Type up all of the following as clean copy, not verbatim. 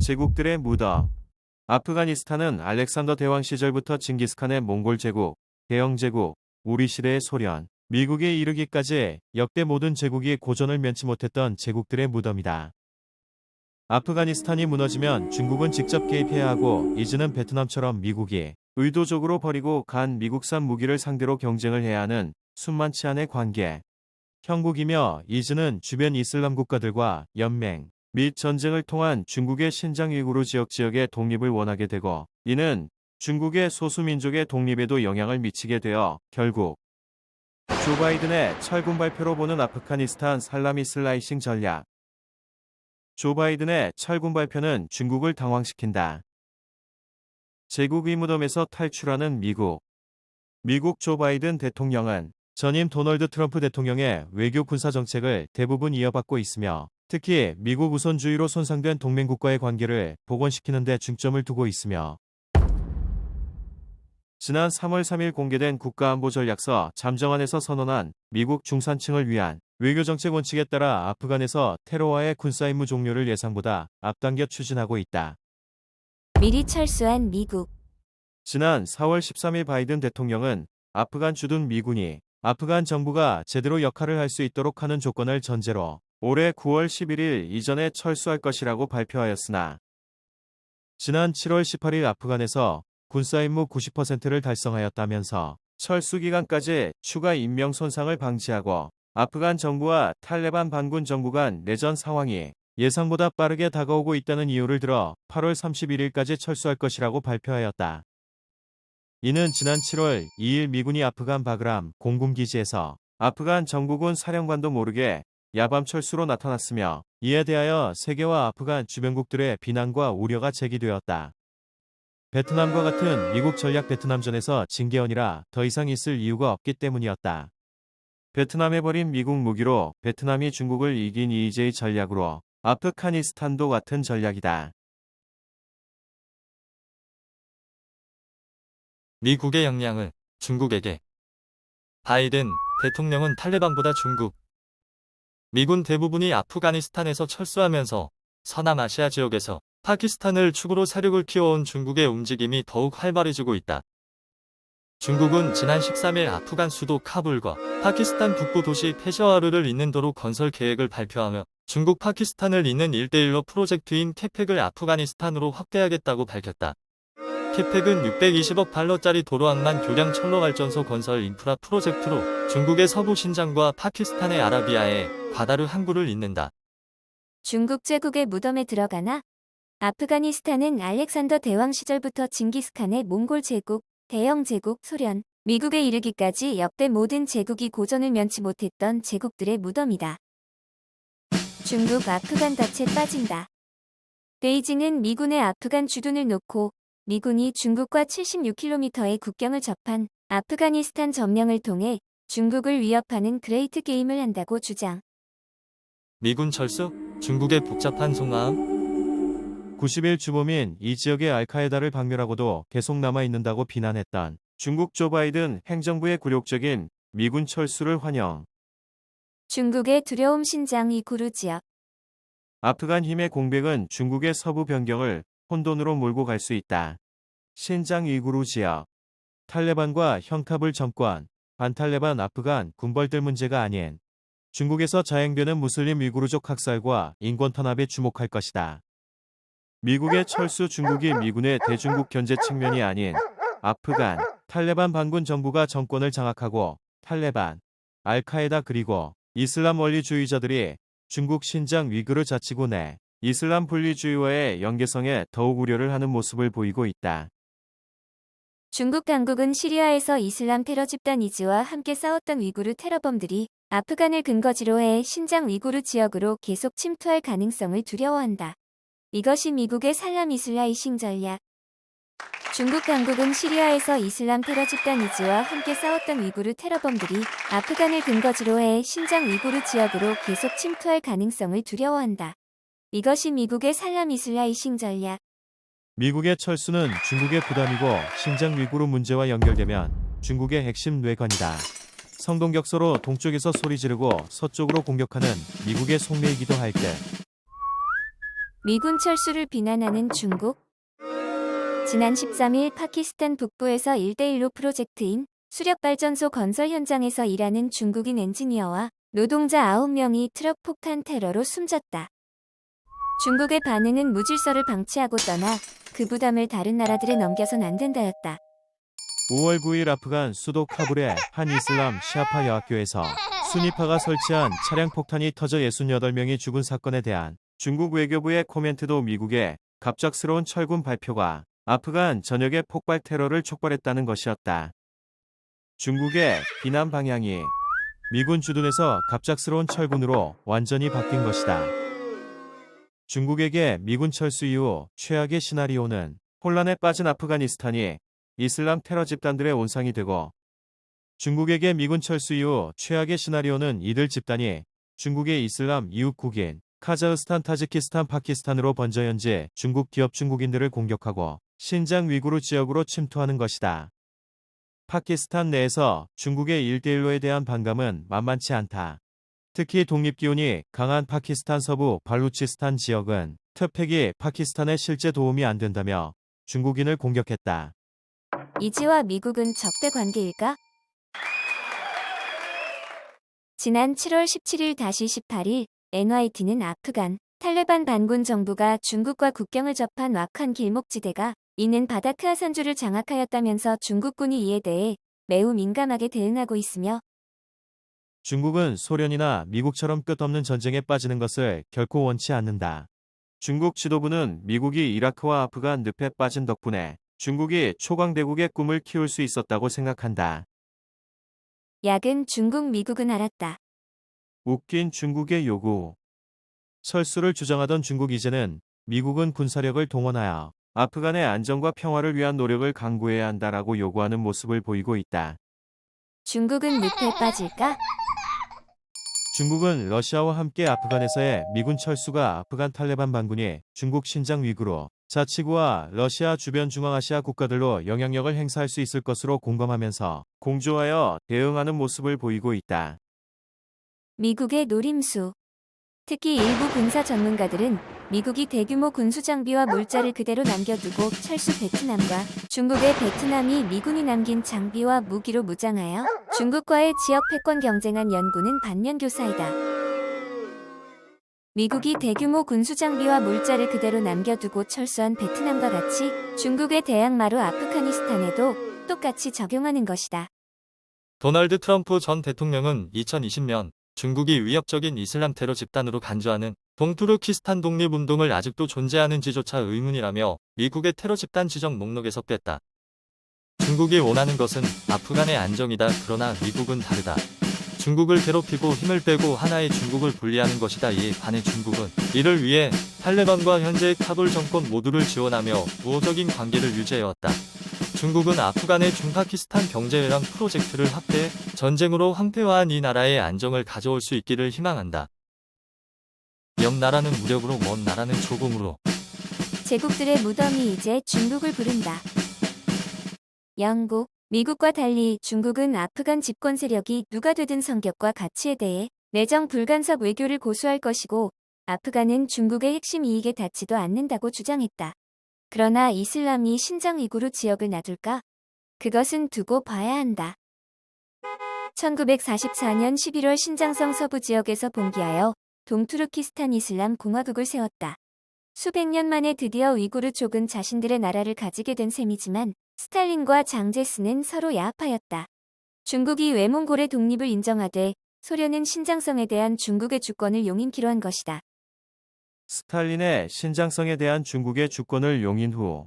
제국들의 무덤. 아프가니스탄은 알렉산더 대왕 시절부터 징기스칸의 몽골 제국, 대영 제국, 우리 시대의 소련, 미국에 이르기까지 역대 모든 제국이 고전을 면치 못했던 제국들의 무덤이다. 아프가니스탄이 무너지면 중국은 직접 개입해야 하고 이즈는 베트남처럼 미국이 의도적으로 버리고 간 미국산 무기를 상대로 경쟁을 해야 하는 순만치 않은 관계. 형국이며 이즈는 주변 이슬람 국가들과 연맹 및 전쟁을 통한 중국의 신장 위구르 지역의 독립을 원하게 되고 이는 중국의 소수민족의 독립에도 영향을 미치게 되어 결국 조 바이든의 철군 발표로 보는 아프가니스탄 살라미슬라이싱 전략. 조 바이든의 철군 발표는 중국을 당황시킨다. 제국의 무덤에서 탈출하는 미국. 미국 조 바이든 대통령은 전임 도널드 트럼프 대통령의 외교 군사 정책을 대부분 이어받고 있으며 특히 미국 우선주의로 손상된 동맹국과의 관계를 복원시키는 데 중점을 두고 있으며 지난 3월 3일 공개된 국가안보전략서 잠정안에서 선언한 미국 중산층을 위한 외교정책 원칙에 따라 아프간에서 테러와의 군사임무 종료를 예상보다 앞당겨 추진하고 있다. 미리 철수한 미국. 지난 4월 13일 바이든 대통령은 아프간 주둔 미군이 아프간 정부가 제대로 역할을 할 수 있도록 하는 조건을 전제로 올해 9월 11일 이전에 철수할 것이라고 발표하였으나 지난 7월 18일 아프간에서 군사임무 90%를 달성하였다면서 철수 기간까지 추가 인명 손상을 방지하고 아프간 정부와 탈레반 반군 정부 간 내전 상황이 예상보다 빠르게 다가오고 있다는 이유를 들어 8월 31일까지 철수할 것이라고 발표하였다. 이는 지난 7월 2일 미군이 아프간 바그람 공군기지에서 아프간 정부군 사령관도 모르게 야밤 철수로 나타났으며 이에 대하여 세계와 아프간 주변국들의 비난과 우려가 제기되었다. 베트남과 같은 미국 전략 베트남전에서 징계원이라 더 이상 있을 이유가 없기 때문이었다. 베트남에 버린 미국 무기로 베트남이 중국을 이긴 EJ 전략으로 아프가니스탄도 같은 전략이다. 미국의 역량을 중국에게. 바이든 대통령은 탈레반보다 중국, 미군 대부분이 아프가니스탄에서 철수하면서 서남아시아 지역에서 파키스탄을 축으로 세력을 키워온 중국의 움직임이 더욱 활발해지고 있다. 중국은 지난 13일 아프간 수도 카불과 파키스탄 북부 도시 페샤와르를 잇는 도로 건설 계획을 발표하며 중국 파키스탄을 잇는 1대1로 프로젝트인 캐펙을 아프가니스탄으로 확대하겠다고 밝혔다. 캐펙은 620억 달러짜리 도로항만 교량 철로발전소 건설 인프라 프로젝트로 중국의 서부 신장과 파키스탄의 아라비아에 과다르 항구를 잇는다. 중국 제국의 무덤에 들어가나? 아프가니스탄은 알렉산더 대왕 시절부터 징기스칸의 몽골 제국, 대영 제국, 소련, 미국에 이르기까지 역대 모든 제국이 고전을 면치 못했던 제국들의 무덤이다. 중국 아프간 덫에 빠진다. 베이징은 미군의 아프간 주둔을 놓고 미군이 중국과 76km의 국경을 접한 아프가니스탄 점령을 통해 중국을 위협하는 그레이트 게임을 한다고 주장. 미군 철수? 중국의 복잡한 속마음? 90일 주범인 이 지역의 알카에다를 박멸하고도 계속 남아있는다고 비난했던 중국 조 바이든 행정부의 굴욕적인 미군 철수를 환영. 중국의 두려움 신장 위구르 지역. 아프간 힘의 공백은 중국의 서부 변경을 혼돈으로 몰고 갈 수 있다. 신장 위구르 지역. 탈레반과 형카불 정권, 반탈레반 아프간 군벌들 문제가 아닌 중국에서 자행되는 무슬림 위구르족 학살과 인권 탄압에 주목할 것이다. 미국의 철수 중국이 미군의 대중국 견제 측면이 아닌 아프간, 탈레반 반군 정부가 정권을 장악하고 탈레반, 알카에다 그리고 이슬람 원리주의자들이 중국 신장 위구르 자치구 내 이슬람 분리주의와의 연계성에 더욱 우려를 하는 모습을 보이고 있다. 중국 당국은 시리아에서 이슬람 테러 집단 이즈와 함께 싸웠던 위구르 테러범들이 아프간을 근거지로 해 신장 위구르 지역으로 계속 침투할 가능성을 두려워한다. 이것이 미국의 살라미슬라이싱 전략. 중국 당국은 시리아에서 이슬람 테러 집단 이즈와 함께 싸웠던 위구르 테러범들이 아프간을 근거지로 해 신장 위구르 지역으로 계속 침투할 가능성을 두려워한다. 이것이 미국의 살라미슬라이싱 전략. 미국의 철수는 중국의 부담이고 신장 위구르 문제와 연결되면 중국의 핵심 뇌관이다. 성동격서로 동쪽에서 소리 지르고 서쪽으로 공격하는 미국의 속내이기도 할 듯. 미군 철수를 비난하는 중국. 지난 13일 파키스탄 북부에서 1대1로 프로젝트인 수력발전소 건설 현장에서 일하는 중국인 엔지니어와 노동자 9명이 트럭 폭탄 테러로 숨졌다. 중국의 반응은 무질서를 방치하고 떠나 그 부담을 다른 나라들에 넘겨선 안 된다였다. 5월 9일 아프간 수도 카불의 한 이슬람 시아파 여학교에서 순위파가 설치한 차량 폭탄이 터져 68명이 죽은 사건에 대한 중국 외교부의 코멘트도 미국의 갑작스러운 철군 발표가 아프간 전역의 폭발 테러를 촉발했다는 것이었다. 중국의 비난 방향이 미군 주둔에서 갑작스러운 철군으로 완전히 바뀐 것이다. 중국에게 미군 철수 이후 최악의 시나리오는 혼란에 빠진 아프가니스탄이 이슬람 테러 집단들의 온상이 되고, 중국에게 미군 철수 이후 최악의 시나리오는 이들 집단이 중국의 이슬람 이웃국인 카자흐스탄, 타지키스탄, 파키스탄으로 번져 현재 중국 기업 중국인들을 공격하고 신장 위구르 지역으로 침투하는 것이다. 파키스탄 내에서 중국의 1대1로에 대한 반감은 만만치 않다. 특히 독립기운이 강한 파키스탄 서부 발루치스탄 지역은 트팩이 파키스탄에 실제 도움이 안 된다며 중국인을 공격했다. 이지와 미국은 적대 관계일까? 지난 7월 17일 다시 18일 NYT는 아프간 탈레반 반군 정부가 중국과 국경을 접한 왁한 길목지대가 이는 바다크아 산주를 장악하였다면서 중국군이 이에 대해 매우 민감하게 대응하고 있으며, 중국은 소련이나 미국처럼 끝없는 전쟁에 빠지는 것을 결코 원치 않는다. 중국 지도부는 미국이 이라크와 아프간 늪에 빠진 덕분에 중국이 초강대국의 꿈을 키울 수 있었다고 생각한다. 야근 중국 미국은 알았다. 웃긴 중국의 요구. 철수를 주장하던 중국 이제는 미국은 군사력을 동원하여 아프간의 안정과 평화를 위한 노력을 강구해야 한다라고 요구하는 모습을 보이고 있다. 중국은 늪에 빠질까? 중국은 러시아와 함께 아프간에서의 미군 철수가 아프간 탈레반 반군이 중국 신장 위구르 자치구와 러시아 주변 중앙아시아 국가들로 영향력을 행사할 수 있을 것으로 공감하면서 공조하여 대응하는 모습을 보이고 있다. 미국의 노림수. 특히 일부 군사 전문가들은 미국이 대규모 군수 장비와 물자를 그대로 남겨두고 철수 베트남과 중국의 베트남이 미군이 남긴 장비와 무기로 무장하여 중국과의 지역 패권 경쟁한 연구는 반면교사이다. 미국이 대규모 군수 장비와 물자를 그대로 남겨두고 철수한 베트남과 같이 중국의 대항마로 아프가니스탄에도 똑같이 적용하는 것이다. 도널드 트럼프 전 대통령은 2020년 중국이 위협적인 이슬람 테러 집단으로 간주하는 동투르키스탄 독립운동을 아직도 존재하는지조차 의문이라며 미국의 테러 집단 지정 목록에서 뺐다. 중국이 원하는 것은 아프간의 안정이다. 그러나 미국은 다르다. 중국을 괴롭히고 힘을 빼고 하나의 중국을 분리하는 것이다. 이에 반해 중국은 이를 위해 탈레반과 현재의 카불 정권 모두를 지원하며 우호적인 관계를 유지해왔다. 중국은 아프간의 중파키스탄 경제회랑 프로젝트를 확대해 전쟁으로 황폐화한 이 나라의 안정을 가져올 수 있기를 희망한다. 옆 나라는 무력으로, 먼 나라는 조공으로. 제국들의 무덤이 이제 중국을 부른다. 영국, 미국과 달리 중국은 아프간 집권 세력이 누가 되든 성격과 가치에 대해 내정 불간섭 외교를 고수할 것이고, 아프간은 중국의 핵심 이익에 닿지도 않는다고 주장했다. 그러나 이슬람이 신장 위구르 지역을 놔둘까? 그것은 두고 봐야 한다. 1944년 11월 신장성 서부 지역에서 봉기하여 동투르키스탄 이슬람 공화국을 세웠다. 수백 년 만에 드디어 위구르 족은 자신들의 나라를 가지게 된 셈이지만 스탈린과 장제스는 서로 야합하였다. 중국이 외몽골의 독립을 인정하되 소련은 신장성에 대한 중국의 주권을 용인키로 한 것이다. 스탈린의 신장성에 대한 중국의 주권을 용인 후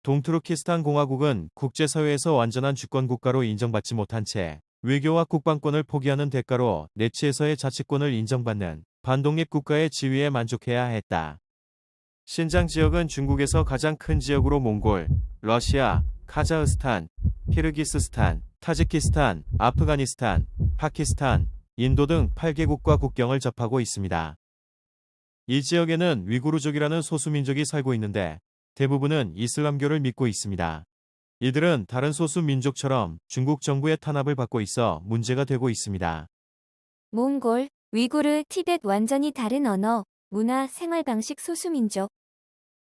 동투르키스탄 공화국은 국제사회에서 완전한 주권 국가로 인정받지 못한 채 외교와 국방권을 포기하는 대가로 내치에서의 자치권을 인정받는 반독립 국가의 지위에 만족해야 했다. 신장 지역은 중국에서 가장 큰 지역으로 몽골, 러시아, 카자흐스탄, 키르기스스탄, 타지키스탄, 아프가니스탄, 파키스탄, 인도 등 8개국과 국경을 접하고 있습니다. 이 지역에는 위구르족이라는 소수민족이 살고 있는데 대부분은 이슬람교를 믿고 있습니다. 이들은 다른 소수민족처럼 중국 정부의 탄압을 받고 있어 문제가 되고 있습니다. 몽골, 위구르, 티벳 완전히 다른 언어, 문화, 생활 방식 소수민족.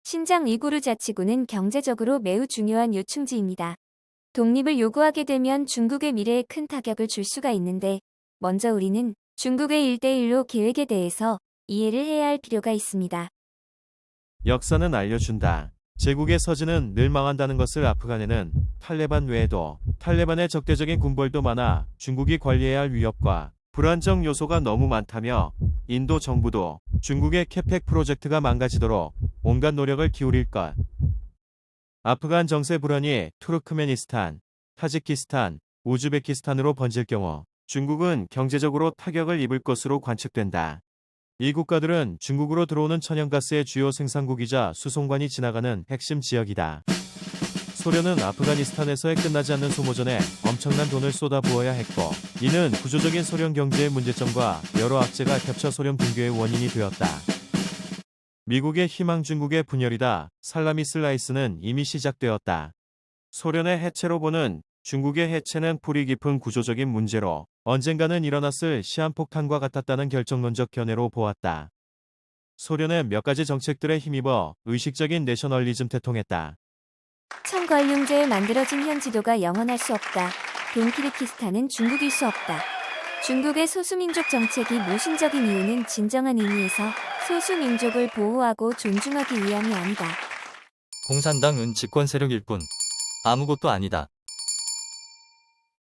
신장 위구르 자치구는 경제적으로 매우 중요한 요충지입니다. 독립을 요구하게 되면 중국의 미래에 큰 타격을 줄 수가 있는데, 먼저 우리는 중국의 1대1로 계획에 대해서 이해를 해야 할 필요가 있습니다. 역사는 알려준다. 제국의 서지는 늘 망한다는 것을. 아프간에는 탈레반 외에도 탈레반의 적대적인 군벌도 많아 중국이 관리해야 할 위협과 불안정 요소가 너무 많다며 인도 정부도 중국의 캐펙 프로젝트가 망가지도록 온갖 노력을 기울일 것. 아프간 정세 불안이 투르크메니스탄, 타지키스탄, 우즈베키스탄으로 번질 경우 중국은 경제적으로 타격을 입을 것으로 관측된다. 이 국가들은 중국으로 들어오는 천연가스의 주요 생산국이자 수송관이 지나가는 핵심 지역이다. 소련은 아프가니스탄에서의 끝나지 않는 소모전에 엄청난 돈을 쏟아부어야 했고, 이는 구조적인 소련 경제의 문제점과 여러 악재가 겹쳐 소련 붕괴의 원인이 되었다. 미국의 희망 중국의 분열이다. 살라미 슬라이스는 이미 시작되었다. 소련의 해체로 보는 중국의 해체는 뿌리 깊은 구조적인 문제로 언젠가는 일어났을 시한폭탄과 같았다는 결정론적 견해로 보았다. 소련의 몇 가지 정책들에 힘입어 의식적인 내셔널리즘 태통했다. 청관룡제에 만들어진 현 지도가 영원할 수 없다. 돈키르키스탄은 중국일 수 없다. 중국의 소수민족 정책이 모순적인 이유는 진정한 의미에서 소수민족을 보호하고 존중하기 위함이 아니다. 공산당은 집권 세력일 뿐 아무것도 아니다.